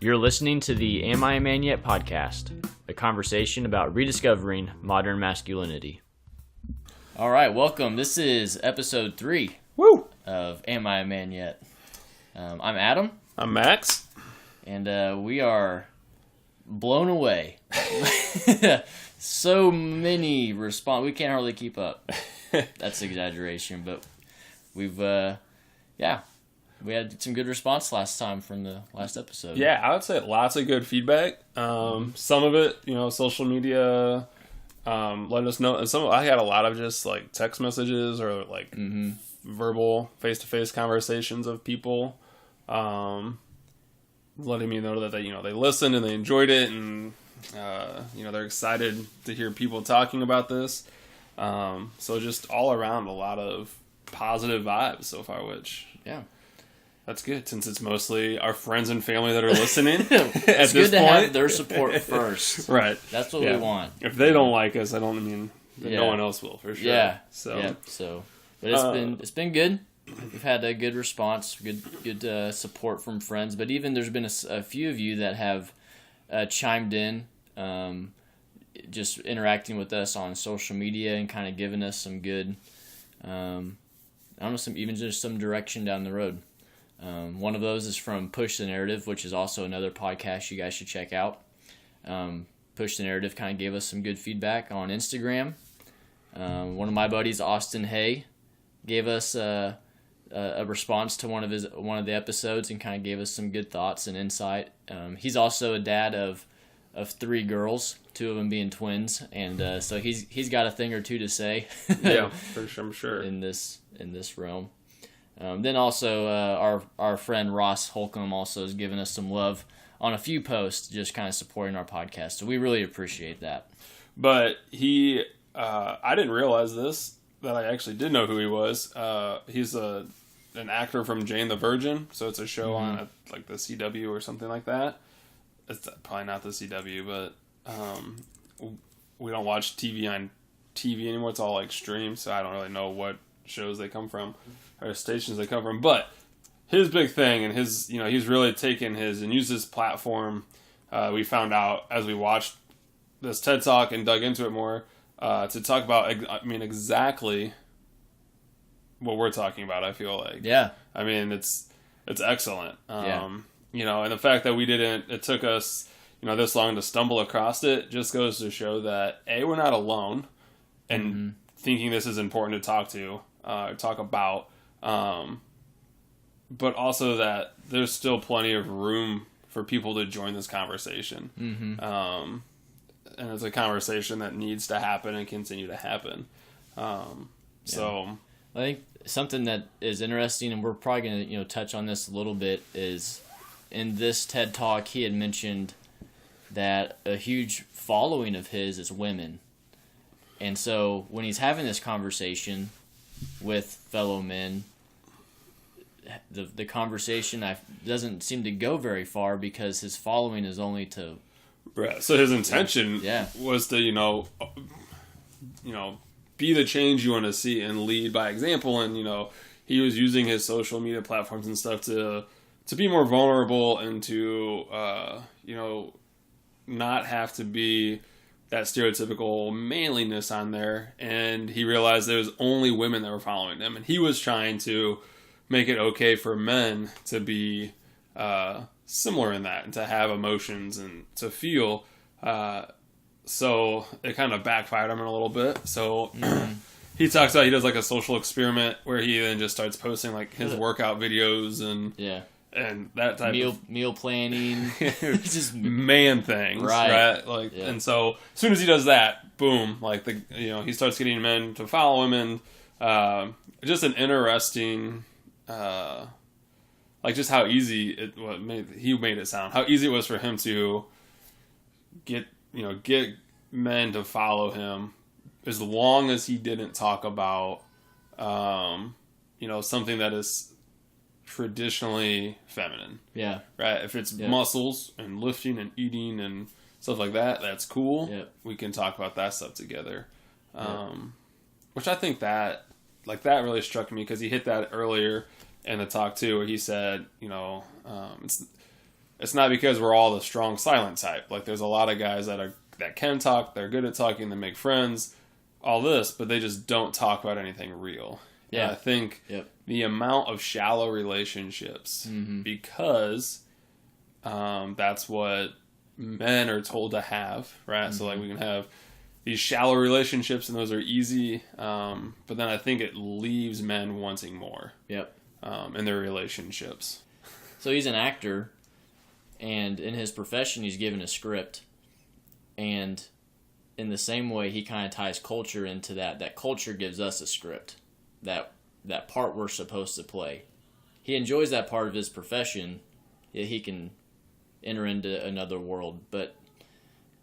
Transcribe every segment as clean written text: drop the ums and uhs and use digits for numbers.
You're listening to the Am I a Man Yet podcast, a conversation about rediscovering modern masculinity. All right, welcome. This is episode 3 of Am I a Man Yet? I'm Adam. I'm Max. And we are blown away. So many response. We can't hardly keep up. That's exaggeration, but we've, we had some good response last time from the last episode. Yeah, I would say lots of good feedback. Some of it, social media, let us know. And I had a lot of just like text messages or like verbal face-to-face conversations of people, letting me know that they listened and they enjoyed it, and they're excited to hear people talking about this. So just all around a lot of positive vibes so far, which that's good, since it's mostly our friends and family that are listening. It's good to have their support first. Right. That's what we want. If they don't like us, no one else will, for sure. Yeah. But it's been good. We've had a good response, good support from friends. But even there's been a few of you that have chimed in, just interacting with us on social media and kind of giving us some good, some direction down the road. One of those is from Push the Narrative, which is also another podcast you guys should check out. Push the Narrative kind of gave us some good feedback on Instagram. One of my buddies, Austin Hay, gave us a response to one of the episodes and kind of gave us some good thoughts and insight. He's also a dad of 3 girls, 2 of them being twins, and so he's got a thing or two to say. Yeah, for sure, I'm sure. In this realm. Then also our friend Ross Holcomb also has given us some love on a few posts, just kind of supporting our podcast. So we really appreciate that. But I didn't realize this, that I actually did know who he was. He's an actor from Jane the Virgin, so it's a show on like the CW or something like that. It's probably not the CW, but we don't watch TV on TV anymore. It's all like streamed, so I don't really know what shows they come from or stations they come from. But his big thing, and he's really taken and used his platform. We found out as we watched this TED Talk and dug into it more, to talk about, exactly what we're talking about. I feel like, it's excellent. And the fact that it took us, this long to stumble across it, just goes to show that we're not alone, and thinking this is important to talk about, but also that there's still plenty of room for people to join this conversation. And it's a conversation that needs to happen and continue to happen. So I think something that is interesting, and we're probably going to touch on this a little bit, is in this TED Talk he had mentioned that a huge following of his is women. And so when he's having this conversation with fellow men, the conversation doesn't seem to go very far, because his following is only to... Right. So his intention was to, be the change you want to see and lead by example. And, he was using his social media platforms and stuff to be more vulnerable and to, not have to be that stereotypical manliness on there. And he realized there was only women that were following him. And he was trying to make it okay for men to be similar in that, and to have emotions and to feel. So it kind of backfired him a little bit. So he talks about, he does like a social experiment where he then just starts posting like his workout videos and that type of meal planning, just man things, right? Like, and so as soon as he does that, boom, like he starts getting men to follow him, and just an interesting, like just how easy he made it sound, how easy it was for him to get men to follow him, as long as he didn't talk about, something that is traditionally feminine. Yeah. Right? If it's muscles and lifting and eating and stuff like that, that's cool. Yeah. We can talk about that stuff together. Which I think that really struck me, because he hit that earlier in the talk too, where he said, it's not because we're all the strong silent type. Like there's a lot of guys that can talk, they're good at talking, they make friends, all this, but they just don't talk about anything real. Yeah. And I think the amount of shallow relationships, because that's what men are told to have, right? So like we can have these shallow relationships, and those are easy, but then I think it leaves men wanting more. Yep. In their relationships. So he's an actor, and in his profession, he's given a script, and in the same way, he kind of ties culture into that. That culture gives us a script, that part we're supposed to play. He enjoys that part of his profession. He can enter into another world, but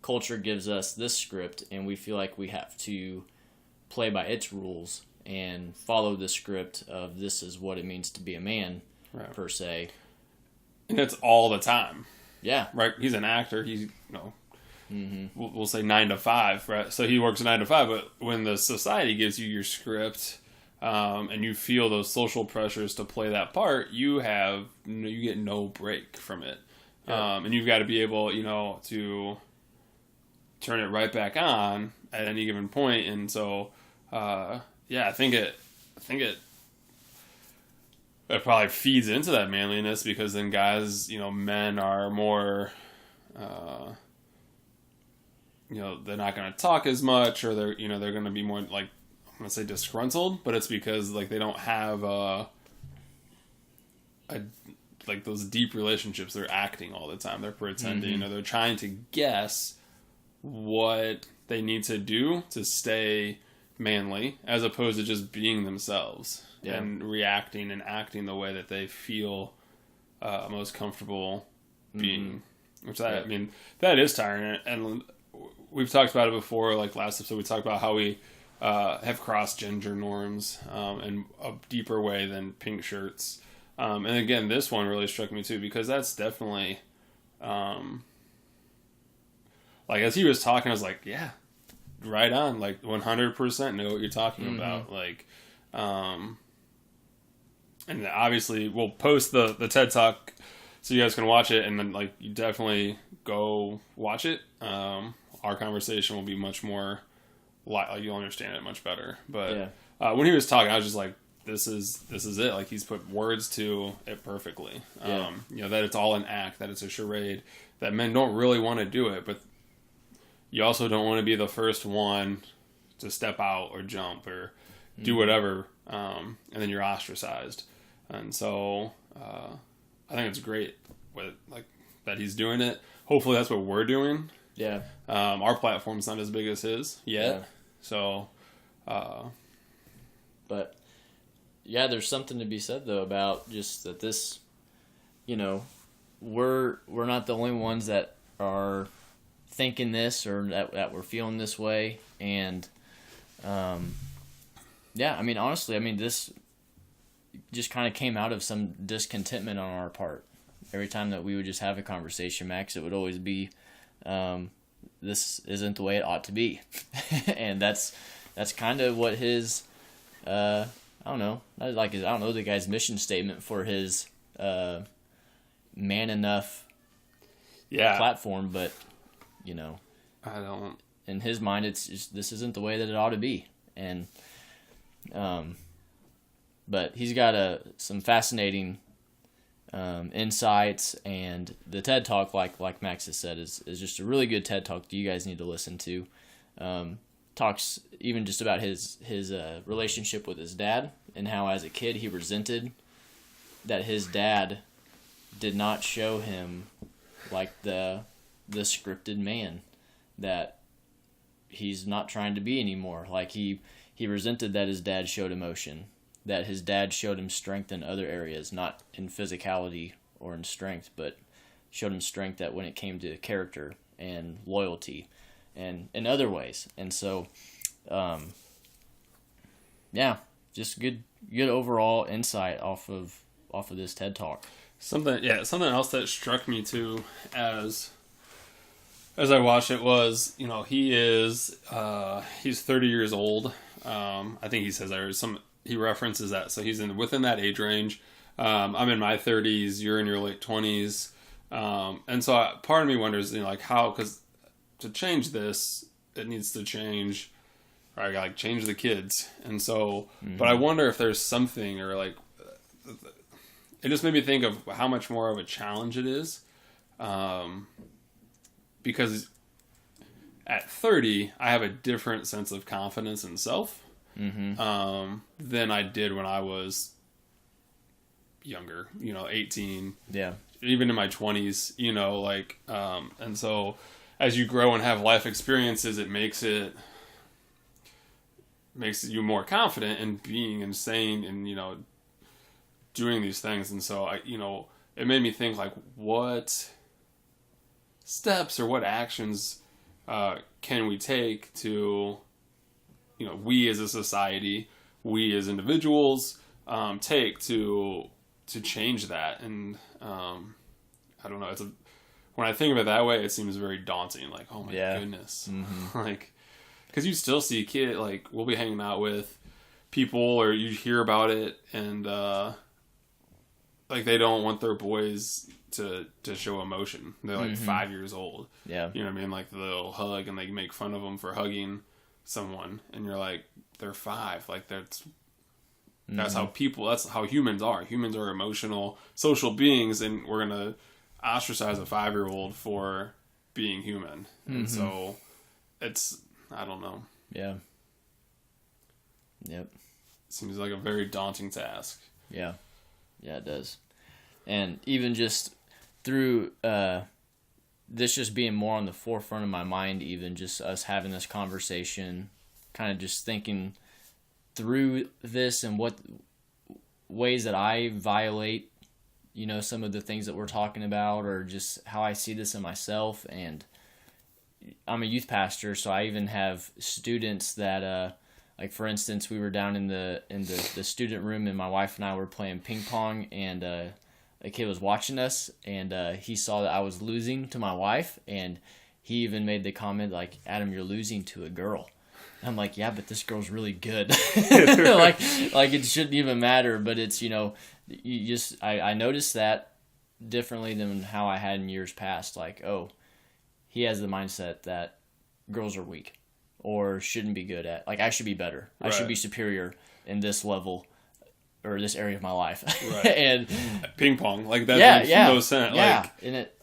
culture gives us this script, and we feel like we have to play by its rules and follow the script of this is what it means to be a man, right, per se. And it's all the time. Yeah. Right? He's an actor. He's, we'll say 9 to 5, right? So he works 9 to 5, but when the society gives you your script, and you feel those social pressures to play that part, you get no break from it. Yeah. And you've got to be able, to turn it right back on at any given point. And so, I think it probably feeds into that manliness, because then guys, men are more, they're not going to talk as much, or they're going to be more, like, I'm going to say disgruntled, but it's because like they don't have like those deep relationships. They're acting all the time. They're pretending, or they're trying to guess what they need to do to stay manly, as opposed to just being themselves and reacting and acting the way that they feel most comfortable being. Which I mean, that is tiring. And we've talked about it before. Like last episode, we talked about how we have crossed gender norms in a deeper way than pink shirts. And again, this one really struck me too, because that's definitely, like as he was talking, I was like, yeah, right on, like 100% know what you're talking about. Like, and obviously we'll post the TED Talk so you guys can watch it, and then like you definitely go watch it. Our conversation will be much more like you'll understand it much better. But when he was talking, I was just like, this is it. Like he's put words to it perfectly. That it's all an act, that it's a charade, that men don't really want to do it, but you also don't want to be the first one to step out or jump or do whatever, and then you're ostracized. And so I think it's great that he's doing it. Hopefully that's what we're doing. Yeah. Our platform's not as big as his yet. Yeah. So, but yeah, there's something to be said though about just that this, we're not the only ones that are thinking this, or that we're feeling this way. And, honestly, this just kind of came out of some discontentment on our part. Every time that we would just have a conversation, Max, it would always be, this isn't the way it ought to be. And that's kind of what his, I don't know the guy's mission statement for his, man enough platform, but I don't, in his mind, it's just, this isn't the way that it ought to be. And, but he's got some fascinating, insights, and the TED Talk, like Max has said, is just a really good TED Talk that you guys need to listen to. Talks even just about his relationship with his dad, and how as a kid he resented that his dad did not show him like the scripted man that he's not trying to be anymore. Like he resented that his dad showed emotion, that his dad showed him strength in other areas, not in physicality or in strength, but showed him strength that when it came to character and loyalty and in other ways. And so, just good overall insight off of this TED Talk. Something else that struck me too as I watched it was, he's 30 years old. I think he says he references that, so he's within that age range. I'm in my 30s, you're in your late 20s. And so part of me wonders, like how, because to change this, it needs to change, or I gotta change the kids. And so, but I wonder if there's something, or like, it just made me think of how much more of a challenge it is. Because at 30, I have a different sense of confidence in self than I did when I was younger, 18. Yeah. Even in my 20s, and so as you grow and have life experiences, it makes you more confident in being insane and, doing these things. And so it made me think, like, what steps or what actions can we take to, we as a society, we as individuals, take to change that. And I don't know, when I think of it that way, it seems very daunting, like, oh my goodness. Like, because you still see like, we'll be hanging out with people, or you hear about it, and like, they don't want their boys to show emotion. They're like 5 years old. Yeah. You know what I mean? Like, they'll hug and they make fun of them for hugging someone, and you're like, they're 5. Like, that's how humans are. Humans are emotional, social beings, and we're gonna ostracize a 5-year-old for being human. And so it's, I don't know. Yeah. Yep. It seems like a very daunting task. Yeah. Yeah, it does. And even just through this just being more on the forefront of my mind, even just us having this conversation, kind of just thinking through this and what ways that I violate, some of the things that we're talking about, or just how I see this in myself. And I'm a youth pastor, so I even have students that, like, for instance, we were down in the student room, and my wife and I were playing ping pong, and a kid was watching us, and he saw that I was losing to my wife, and he even made the comment, like, Adam, you're losing to a girl. I'm like, yeah, but this girl's really good. like it shouldn't even matter, but it's, I noticed that differently than how I had in years past. Like, oh, he has the mindset that girls are weak or shouldn't be good at. Like, I should be better. Right. I should be superior in this level or this area of my life. Right. And ping pong, like, that makes no sense. Yeah, like, and it.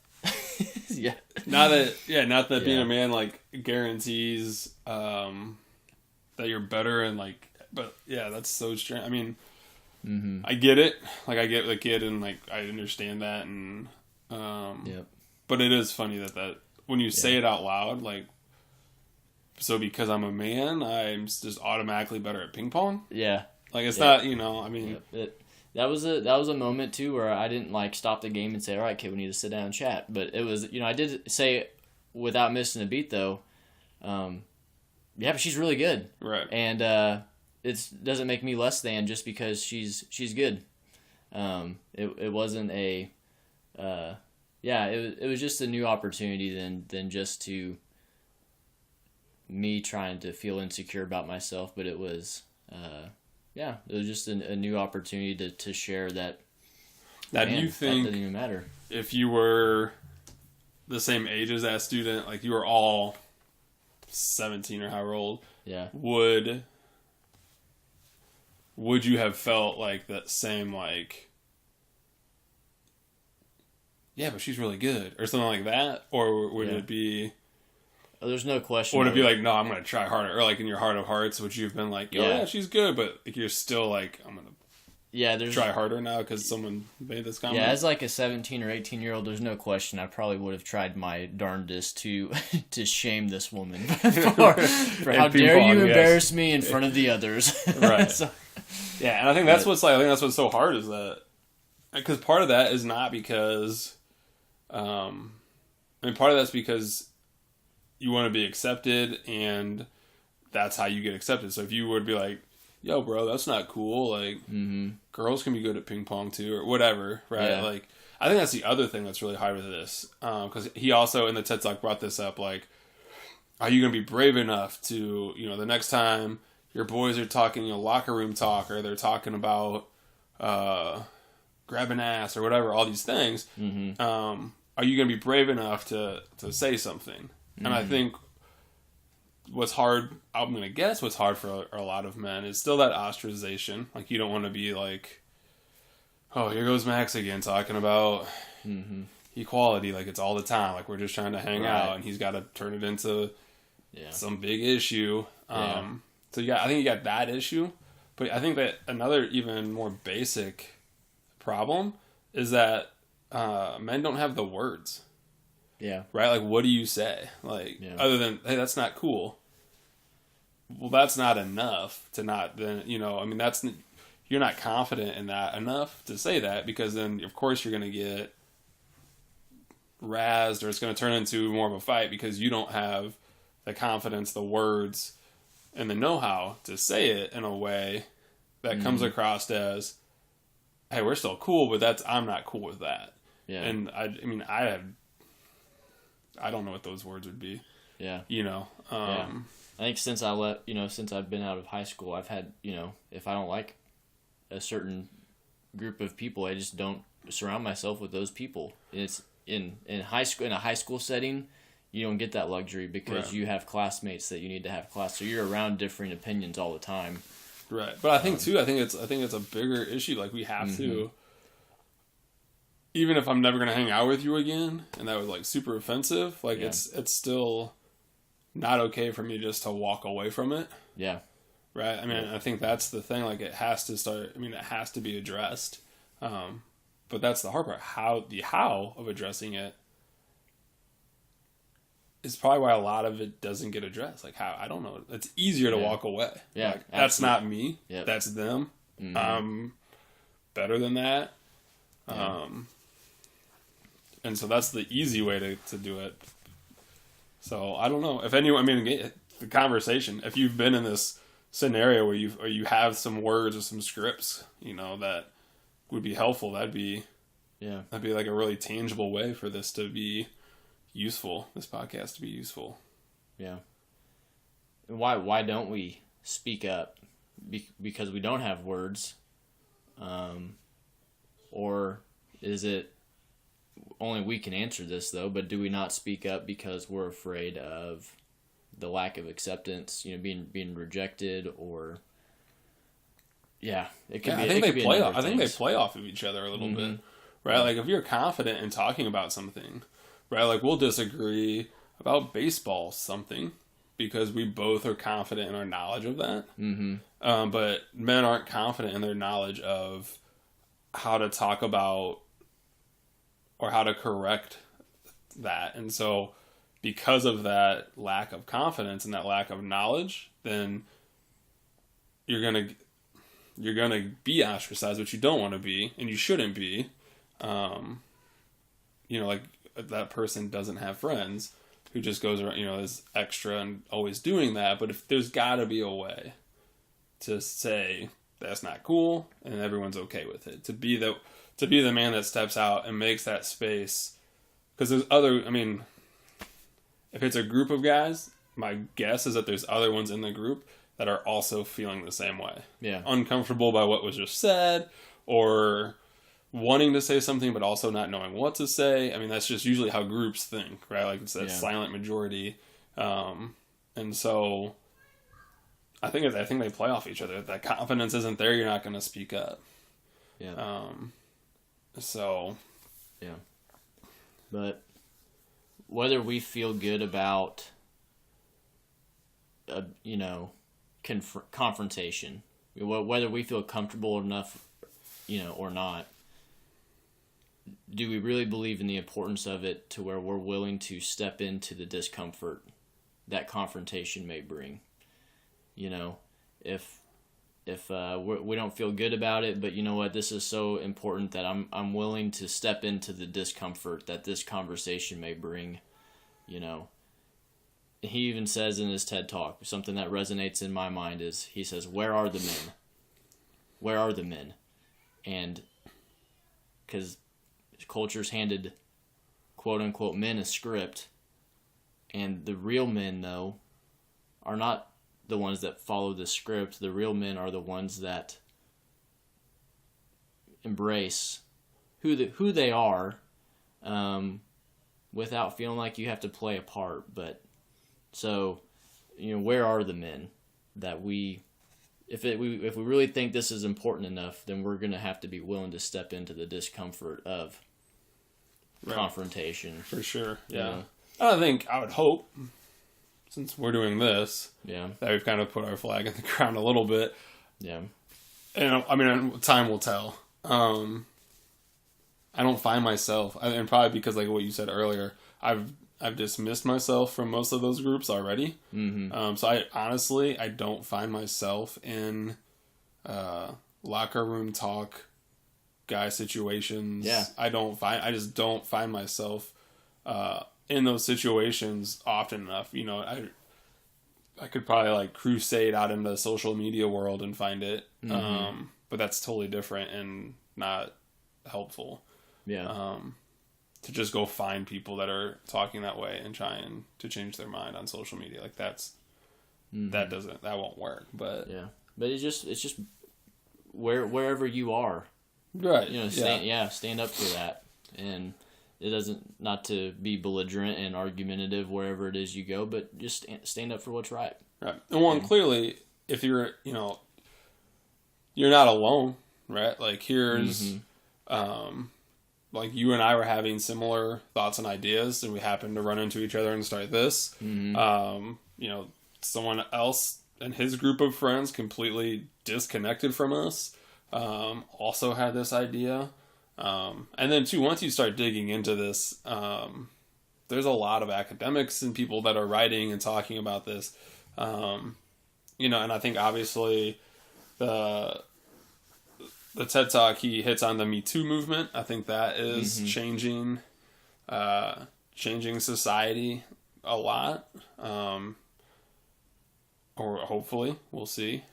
Yeah. Not that being a man, like, guarantees that you're better, and, like, but yeah, that's so strange. I mean, I get it. Like, I get the kid, and, like, I understand that, and but it is funny that when you say it out loud, like, so because I'm a man, I'm just automatically better at ping pong. Yeah. Like, it's not, I mean, that was a moment too where I didn't, like, stop the game and say, all right, kid, we need to sit down and chat. But it was, I did say, without missing a beat though, yeah, but she's really good. Right. And it doesn't make me less than just because she's good. It wasn't a it was just a new opportunity than just to me trying to feel insecure about myself, but it was it was just a new opportunity to share that. Now, do you think that doesn't even matter? If you were the same age as that student, like, you were all 17 or however old, would you have felt like that same, like, yeah, but she's really good, or something like that? Or would it be... There's no question. Or would it be like, no, I'm going to try harder? Or, like, in your heart of hearts, would you have been like, yeah, she's good, but, like, you're still like, I'm going to try harder now because someone made this comment? Yeah, as, like, a 17 or 18-year-old, there's no question I probably would have tried my darndest to shame this woman for how dare you embarrass me in front of the others. Right. Yeah, and I think that's what's so hard, is that, because part of that is not because, part of that's because you want to be accepted, and that's how you get accepted. So if you would be like, yo, bro, that's not cool, like, girls can be good at ping pong too, or whatever, right? Yeah. Like, I think that's the other thing that's really hard with this, because he also, in the TED Talk, brought this up, like, are you going to be brave enough to, the next time your boys are talking, locker room talk, or they're talking about grabbing ass or whatever, all these things, are you going to be brave enough to say something? And I think what's hard, I'm going to guess what's hard for a lot of men is still that ostracization. Like, you don't want to be like, oh, here goes Max again talking about equality. Like, it's all the time. Like, we're just trying to hang out, and he's got to turn it into some big issue. So I think you got that issue. But I think that another even more basic problem is that men don't have the words. Yeah. Right? Like, what do you say? Like, other than, hey, that's not cool. Well, that's not enough to not then, I mean, you're not confident in that enough to say that, because then, of course, you're going to get razzed, or it's going to turn into more of a fight because you don't have the confidence, the words, and the know-how to say it in a way that comes across as, hey, we're still cool, but I'm not cool with that. Yeah. And I mean, I don't know what those words would be. Yeah. I think since I've been out of high school, I've had, if I don't like a certain group of people, I just don't surround myself with those people. And it's in high school, in a high school setting, you don't get that luxury because you have classmates that you need to have class. So you're around differing opinions all the time. Right. But I think too, I think it's a bigger issue. Like, we have to, even if I'm never going to hang out with you again, and that was like super offensive, like it's still not okay for me just to walk away from it. Yeah. Right. I mean, I think that's the thing. Like, it has to be addressed. But that's the hard part. How of addressing it is probably why a lot of it doesn't get addressed. Like, how, I don't know. It's easier to walk away. Yeah. Like, that's not me. Yep. That's them. I'm better than that. Yeah. And so that's the easy way to do it. So I don't know if anyone, the conversation, if you've been in this scenario where you have some words or some scripts, that would be helpful. That'd be like a really tangible way for this to be useful, this podcast to be useful. Yeah. Why don't we speak up? Because we don't have words? Or is it only we can answer this, though, but do we not speak up because we're afraid of the lack of acceptance, being rejected, or it could be. I think they play off of each other a little bit, right? Like, if you're confident in talking about something, right? Like, we'll disagree about baseball something because we both are confident in our knowledge of that. But men aren't confident in their knowledge of how to talk about or how to correct that. And so because of that lack of confidence and that lack of knowledge, then you're going to be ostracized, which you don't want to be, and you shouldn't be. Like, that person doesn't have friends who just goes around, is extra and always doing that. But if there's got to be a way to say that's not cool and everyone's okay with it, to be the man that steps out and makes that space, because there's if it's a group of guys, my guess is that there's other ones in the group that are also feeling the same way. Yeah. Uncomfortable by what was just said, or wanting to say something but also not knowing what to say. I mean, that's just usually how groups think, right? Like, it's that silent majority. And so I think they play off each other. If that confidence isn't there, you're not going to speak up. Yeah. Yeah. But whether we feel good about, confrontation, whether we feel comfortable enough, or not, do we really believe in the importance of it to where we're willing to step into the discomfort that confrontation may bring? If we don't feel good about it, but you know what, this is so important that I'm willing to step into the discomfort that this conversation may bring. He even says in his TED Talk, something that resonates in my mind is, he says, where are the men? Where are the men? And because culture's handed quote unquote men a script, and the real men, though, are not the ones that follow the script. The real men are the ones that embrace who they are, without feeling like you have to play a part. But so, where are the men that if we really think this is important enough, then we're going to have to be willing to step into the discomfort of confrontation. For sure. Yeah. I would hope, since we're doing this, that we've kind of put our flag in the ground a little bit. Yeah. And I mean, time will tell. I don't find myself, and probably because like what you said earlier, I've dismissed myself from most of those groups already. Mm-hmm. So I don't find myself in locker room talk, guy situations. Yeah. I just don't find myself in those situations often enough. I could probably like crusade out into the social media world and find it. Mm-hmm. But that's totally different and not helpful. Yeah. To just go find people that are talking that way and trying to change their mind on social media. Like that won't work. But yeah, but it's just wherever you are, right? Stand up for that, and it doesn't, not to be belligerent and argumentative wherever it is you go, but just stand up for what's right. Right. And clearly, if you're not alone, right? Like here's, like you and I were having similar thoughts and ideas, and we happened to run into each other and start this. Mm-hmm. Someone else and his group of friends completely disconnected from us, also had this idea. And then too, once you start digging into this, there's a lot of academics and people that are writing and talking about this. And I think obviously the TED Talk, he hits on the Me Too movement. I think that is changing society a lot. Or hopefully, we'll see.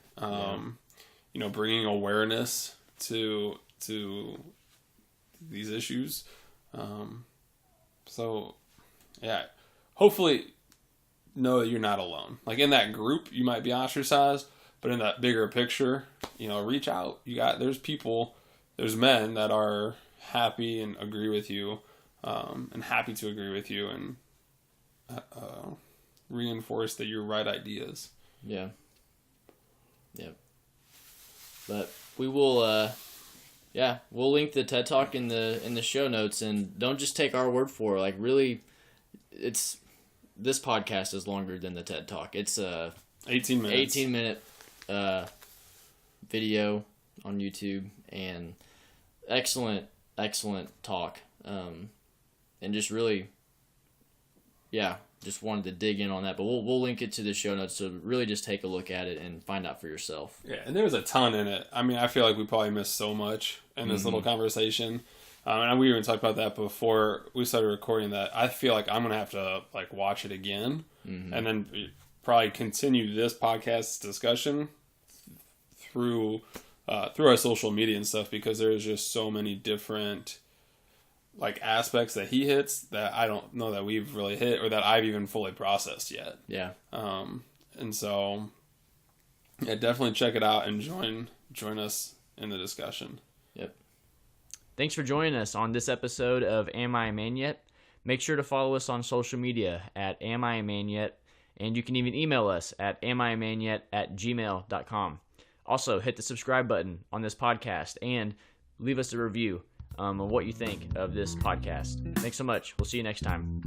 Bringing awareness to these issues. Hopefully know that you're not alone. Like in that group, you might be ostracized, but in that bigger picture, reach out. There's men that are happy and agree with you, and happy to agree with you and reinforce that you're right ideas. Yeah. Yeah. But we will, we'll link the TED Talk in the show notes, and don't just take our word for it. Like really, this podcast is longer than the TED Talk. It's 18 minutes. 18-minute video on YouTube, and excellent talk. And just really, just wanted to dig in on that. But we'll link it to the show notes, so really just take a look at it and find out for yourself. Yeah, and there's a ton in it. I mean, I feel like we probably missed so much in this little conversation. And we even talked about that before we started recording, that I feel like I'm going to have to like watch it again and then probably continue this podcast discussion through our social media and stuff, because there's just so many different like aspects that he hits that I don't know that we've really hit or that I've even fully processed yet. Yeah. And so definitely check it out and join us in the discussion. Yep. Thanks for joining us on this episode of Am I a Man Yet? Make sure to follow us on social media at Am I a Man Yet? And you can even email us at amiamanyet@gmail.com. Also, hit the subscribe button on this podcast and leave us a review on what you think of this podcast. Thanks so much. We'll see you next time.